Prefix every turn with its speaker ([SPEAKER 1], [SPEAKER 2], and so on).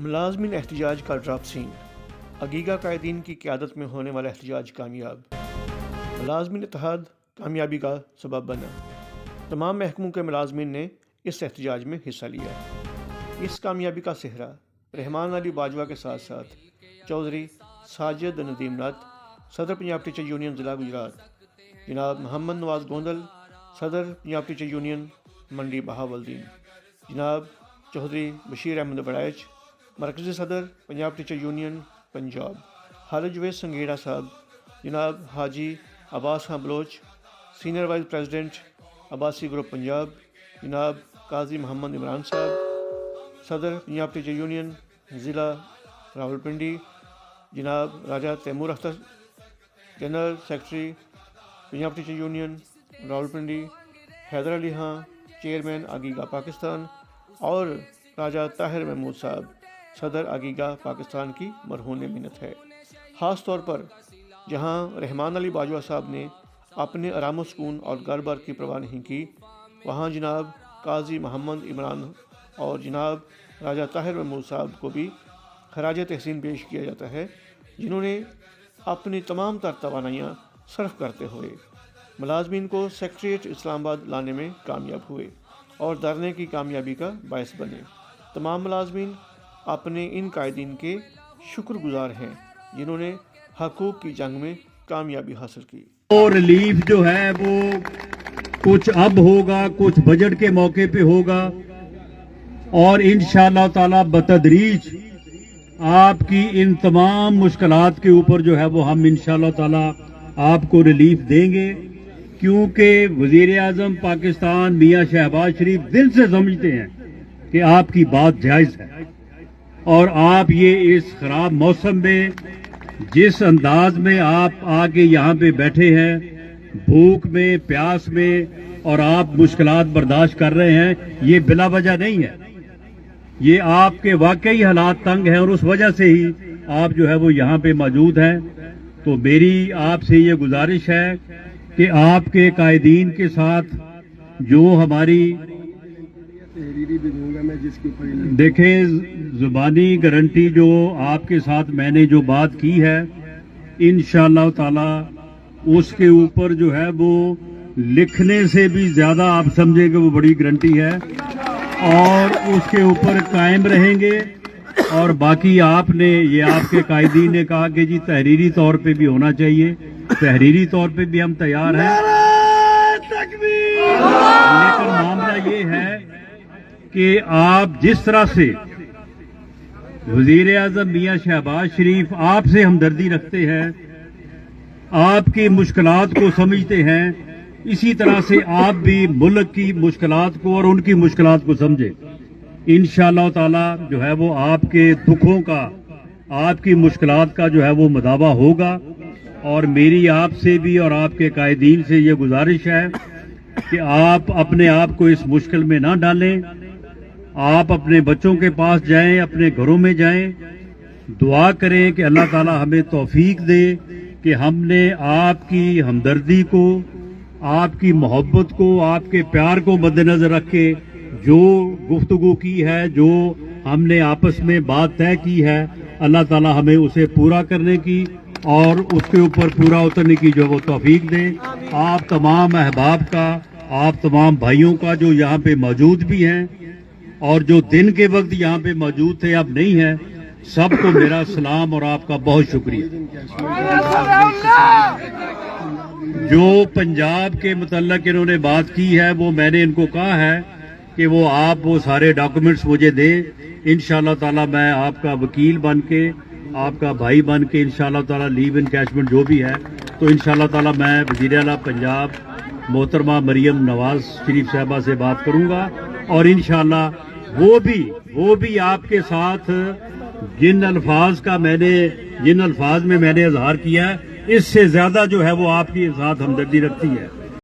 [SPEAKER 1] ملازمین احتجاج کا ڈراپ سین، عقیقہ قائدین کی قیادت میں ہونے والا احتجاج کامیاب، ملازمین اتحاد کامیابی کا سبب بنا۔ تمام محکموں کے ملازمین نے اس احتجاج میں حصہ لیا۔ اس کامیابی کا سہرا رحمان علی باجوہ کے ساتھ ساتھ چودھری ساجد ندیم ناتھ، صدر پنجاب ٹیچر یونین ضلع گجرات، جناب محمد نواز گوندل، صدر پنجاب ٹیچر یونین منڈی بہاولدین، جناب چودھری بشیر احمد بڑائچ، مرکزی صدر پنجاب ٹیچر یونین پنجاب، حالج ویس سنگیڑا صاحب، جناب Haji Abbas Khan Baloch, senior vice president Abbasi group Punjab, جناب قاضی محمد عمران صاحب، صدر پنجاب ٹیچر یونین ضلع راولپنڈی، جناب Raja Taimur Akhtar, general secretary Punjab teacher union Rawalpindi, Haider Ali Khan chairman عقیقہ پاکستان، اور راجہ طاہر محمود صاحب صدر عقیقہ پاکستان کی مرہون منت ہے۔ خاص طور پر جہاں رحمان علی باجوہ صاحب نے اپنے آرام و سکون اور گھر بار کی پرواہ نہیں کی، وہاں جناب قاضی محمد عمران اور جناب راجہ طاہر محمود صاحب کو بھی خراج تحسین پیش کیا جاتا ہے، جنہوں نے اپنی تمام تر توانائیاں صرف کرتے ہوئے ملازمین کو سیکریٹریٹ اسلام آباد لانے میں کامیاب ہوئے اور دھرنے کی کامیابی کا باعث بنے۔ تمام ملازمین اپنے ان قائدین کے شکر گزار ہیں جنہوں نے حقوق کی جنگ میں کامیابی حاصل کی۔
[SPEAKER 2] اور ریلیف جو ہے وہ کچھ اب ہوگا، کچھ بجٹ کے موقع پہ ہوگا، اور انشاءاللہ تعالی بتدریج آپ کی ان تمام مشکلات کے اوپر جو ہے وہ ہم انشاءاللہ تعالی آپ کو ریلیف دیں گے، کیونکہ وزیر اعظم پاکستان میاں شہباز شریف دل سے سمجھتے ہیں کہ آپ کی بات جائز ہے، اور آپ یہ اس خراب موسم میں جس انداز میں آپ آگے یہاں پہ بیٹھے ہیں، بھوک میں، پیاس میں، اور آپ مشکلات برداشت کر رہے ہیں، یہ بلا وجہ نہیں ہے، یہ آپ کے واقعی حالات تنگ ہیں، اور اس وجہ سے ہی آپ جو ہے وہ یہاں پہ موجود ہیں۔ تو میری آپ سے یہ گزارش ہے کہ آپ کے قائدین کے ساتھ جو ہماری دیکھیں زبانی گارنٹی جو آپ کے ساتھ میں نے جو بات کی ہے، انشاءاللہ تعالی اس کے اوپر جو ہے وہ لکھنے سے بھی زیادہ آپ سمجھیں کہ وہ بڑی گارنٹی ہے، اور اس کے اوپر قائم رہیں گے۔ اور باقی آپ نے یہ آپ کے قائدین نے کہا کہ جی تحریری طور پہ بھی ہونا چاہیے، تحریری طور پہ بھی ہم تیار ہیں، لیکن معاملہ یہ ہے کہ آپ جس طرح سے وزیر اعظم میاں شہباز شریف آپ سے ہمدردی رکھتے ہیں، آپ کی مشکلات کو سمجھتے ہیں، اسی طرح سے آپ بھی ملک کی مشکلات کو اور ان کی مشکلات کو سمجھیں۔ انشاءاللہ تعالی جو ہے وہ آپ کے دکھوں کا، آپ کی مشکلات کا جو ہے وہ مداوع ہوگا، اور میری آپ سے بھی اور آپ کے قائدین سے یہ گزارش ہے کہ آپ اپنے آپ کو اس مشکل میں نہ ڈالیں، آپ اپنے بچوں کے پاس جائیں، اپنے گھروں میں جائیں، دعا کریں کہ اللہ تعالی ہمیں توفیق دے کہ ہم نے آپ کی ہمدردی کو، آپ کی محبت کو، آپ کے پیار کو مد نظر رکھ کے جو گفتگو کی ہے، جو ہم نے آپس میں بات طے کی ہے، اللہ تعالی ہمیں اسے پورا کرنے کی اور اس کے اوپر پورا اترنے کی جو وہ توفیق دے۔ آپ تمام احباب کا، آپ تمام بھائیوں کا جو یہاں پہ موجود بھی ہیں اور جو دن کے وقت یہاں پہ موجود تھے اب نہیں ہیں، سب کو میرا سلام اور آپ کا بہت شکریہ۔ جو پنجاب کے متعلق انہوں نے بات کی ہے، وہ میں نے ان کو کہا ہے کہ وہ آپ وہ سارے ڈاکومنٹس مجھے دیں، انشاءاللہ تعالی میں آپ کا وکیل بن کے، آپ کا بھائی بن کے انشاءاللہ تعالی لیو انکیشمنٹ جو بھی ہے، تو انشاءاللہ تعالی میں وزیر اعلیٰ پنجاب محترمہ مریم نواز شریف صاحبہ سے بات کروں گا، اور انشاءاللہ وہ بھی آپ کے ساتھ جن الفاظ میں میں نے اظہار کیا ہے، اس سے زیادہ جو ہے وہ آپ کے ساتھ ہمدردی رکھتی ہے۔